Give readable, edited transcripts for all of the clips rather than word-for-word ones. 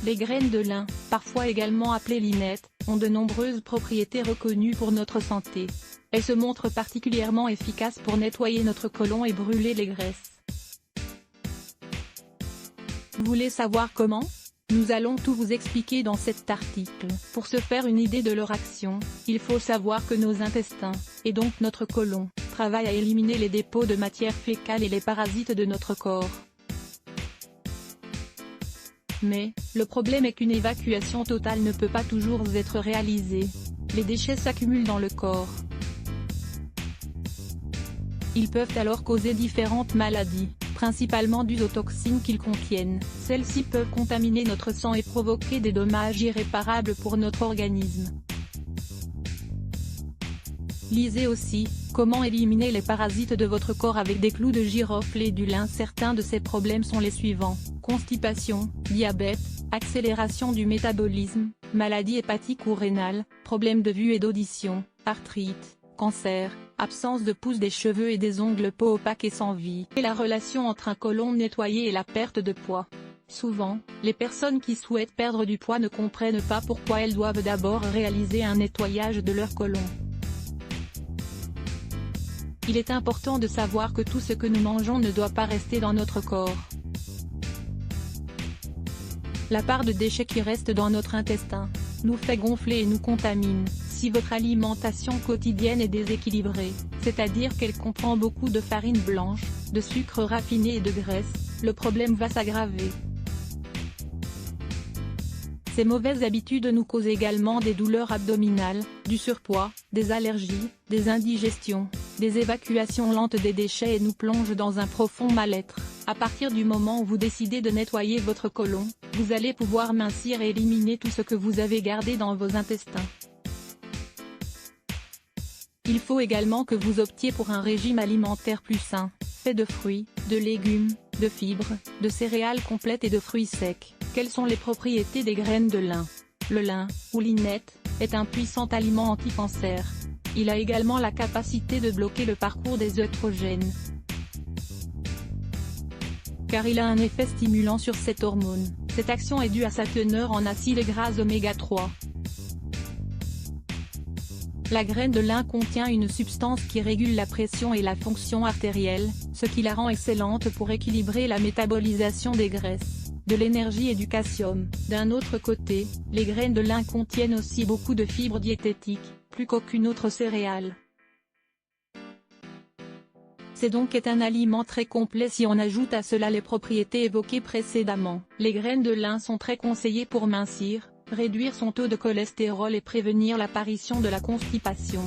Les graines de lin, parfois également appelées linettes, ont de nombreuses propriétés reconnues pour notre santé. Elles se montrent particulièrement efficaces pour nettoyer notre côlon et brûler les graisses. Vous voulez savoir comment? Nous allons tout vous expliquer dans cet article. Pour se faire une idée de leur action, il faut savoir que nos intestins, et donc notre côlon, travaillent à éliminer les dépôts de matière fécale et les parasites de notre corps. Mais, le problème est qu'une évacuation totale ne peut pas toujours être réalisée. Les déchets s'accumulent dans le corps. Ils peuvent alors causer différentes maladies, principalement dues aux toxines qu'ils contiennent. Celles-ci peuvent contaminer notre sang et provoquer des dommages irréparables pour notre organisme. Lisez aussi, comment éliminer les parasites de votre corps avec des clous de girofle et du lin. Certains de ces problèmes sont les suivants: constipation, diabète, accélération du métabolisme, maladie hépatique ou rénale, problèmes de vue et d'audition, arthrite, cancer, absence de pousse des cheveux et des ongles, peau opaque et sans vie. Et la relation entre un côlon nettoyé et la perte de poids. Souvent, les personnes qui souhaitent perdre du poids ne comprennent pas pourquoi elles doivent d'abord réaliser un nettoyage de leur côlon. Il est important de savoir que tout ce que nous mangeons ne doit pas rester dans notre corps. La part de déchets qui reste dans notre intestin nous fait gonfler et nous contamine. Si votre alimentation quotidienne est déséquilibrée, c'est-à-dire qu'elle comprend beaucoup de farine blanche, de sucre raffiné et de graisse, le problème va s'aggraver. Ces mauvaises habitudes nous causent également des douleurs abdominales, du surpoids, des allergies, des indigestions, des évacuations lentes des déchets et nous plongent dans un profond mal-être. À partir du moment où vous décidez de nettoyer votre côlon, vous allez pouvoir mincir et éliminer tout ce que vous avez gardé dans vos intestins. Il faut également que vous optiez pour un régime alimentaire plus sain, fait de fruits, de légumes, de fibres, de céréales complètes et de fruits secs. Quelles sont les propriétés des graines de lin? Le lin, ou linette, est un puissant aliment anti-cancer. Il a également la capacité de bloquer le parcours des œstrogènes, car il a un effet stimulant sur cette hormone. Cette action est due à sa teneur en acides gras oméga 3. La graine de lin contient une substance qui régule la pression et la fonction artérielle, ce qui la rend excellente pour équilibrer la métabolisation des graisses, de l'énergie et du calcium. D'un autre côté, les graines de lin contiennent aussi beaucoup de fibres diététiques, plus qu'aucune autre céréale. C'est donc un aliment très complet si on ajoute à cela les propriétés évoquées précédemment. Les graines de lin sont très conseillées pour mincir, réduire son taux de cholestérol et prévenir l'apparition de la constipation.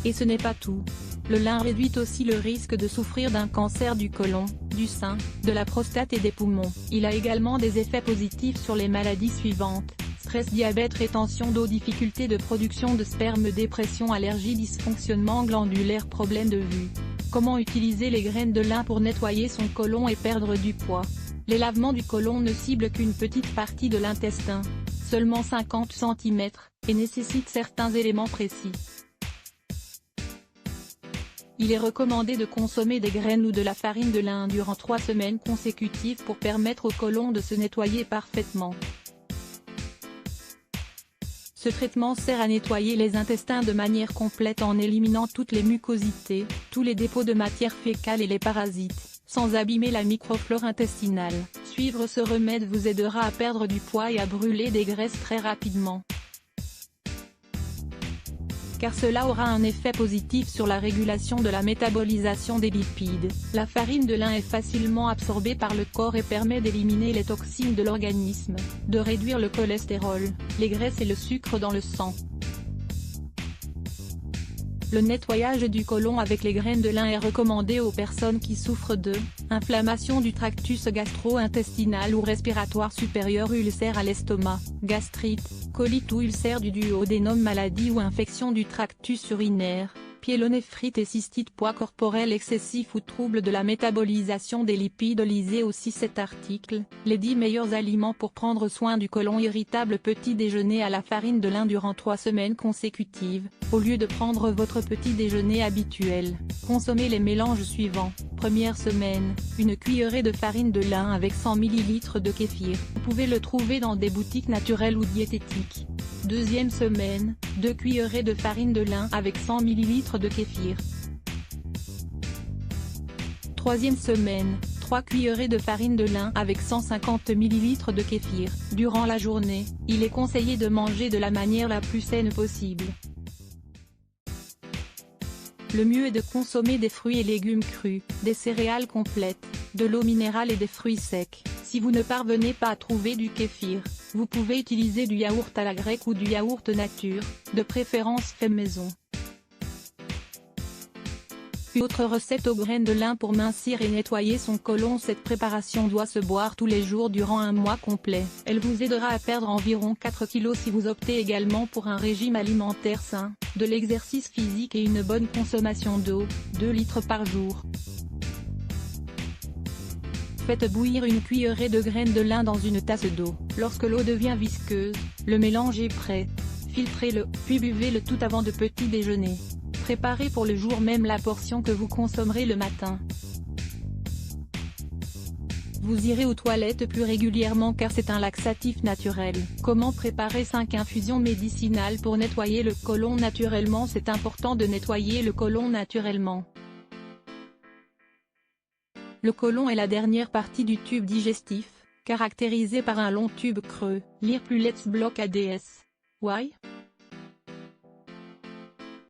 Et ce n'est pas tout. Le lin réduit aussi le risque de souffrir d'un cancer du côlon, du sein, de la prostate et des poumons. Il a également des effets positifs sur les maladies suivantes: stress, diabète, rétention d'eau, difficulté de production de sperme, dépression, allergie, dysfonctionnement glandulaire, problème de vue. Comment utiliser les graines de lin pour nettoyer son côlon et perdre du poids? Les lavements du côlon ne ciblent qu'une petite partie de l'intestin, seulement 50 cm, et nécessitent certains éléments précis. Il est recommandé de consommer des graines ou de la farine de lin durant 3 semaines consécutives pour permettre au côlon de se nettoyer parfaitement. Ce traitement sert à nettoyer les intestins de manière complète en éliminant toutes les mucosités, tous les dépôts de matière fécale et les parasites, sans abîmer la microflore intestinale. Suivre ce remède vous aidera à perdre du poids et à brûler des graisses très rapidement, car cela aura un effet positif sur la régulation de la métabolisation des lipides. La farine de lin est facilement absorbée par le corps et permet d'éliminer les toxines de l'organisme, de réduire le cholestérol, les graisses et le sucre dans le sang. Le nettoyage du côlon avec les graines de lin est recommandé aux personnes qui souffrent de inflammation du tractus gastro-intestinal ou respiratoire supérieur, ulcère à l'estomac, gastrite, colite ou ulcère du duodénum, maladie ou infection du tractus urinaire, pyélonéphrite et cystite, poids corporel excessif ou trouble de la métabolisation des lipides. Lisez aussi cet article, les 10 meilleurs aliments pour prendre soin du côlon irritable. Petit déjeuner à la farine de lin durant 3 semaines consécutives. Au lieu de prendre votre petit déjeuner habituel, consommez les mélanges suivants. Première semaine, une cuillerée de farine de lin avec 100 ml de kéfir. Vous pouvez le trouver dans des boutiques naturelles ou diététiques. Deuxième semaine, 2 cuillerées de farine de lin avec 100 ml de kéfir. Troisième semaine, 3 cuillerées de farine de lin avec 150 ml de kéfir. Durant la journée, il est conseillé de manger de la manière la plus saine possible. Le mieux est de consommer des fruits et légumes crus, des céréales complètes, de l'eau minérale et des fruits secs. Si vous ne parvenez pas à trouver du kéfir, vous pouvez utiliser du yaourt à la grecque ou du yaourt nature, de préférence fait maison. Une autre recette aux graines de lin pour mincir et nettoyer son côlon. Cette préparation doit se boire tous les jours durant un mois complet. Elle vous aidera à perdre environ 4 kg si vous optez également pour un régime alimentaire sain, de l'exercice physique et une bonne consommation d'eau, 2 litres par jour. Faites bouillir une cuillerée de graines de lin dans une tasse d'eau. Lorsque l'eau devient visqueuse, le mélange est prêt. Filtrez-le, puis buvez-le tout avant de petit déjeuner. Préparez pour le jour même la portion que vous consommerez le matin. Vous irez aux toilettes plus régulièrement car c'est un laxatif naturel. Comment préparer 5 infusions médicinales pour nettoyer le côlon naturellement? C'est important de nettoyer le côlon naturellement. Le côlon est la dernière partie du tube digestif, caractérisé par un long tube creux. Lire plus Let's Block ADS. Why?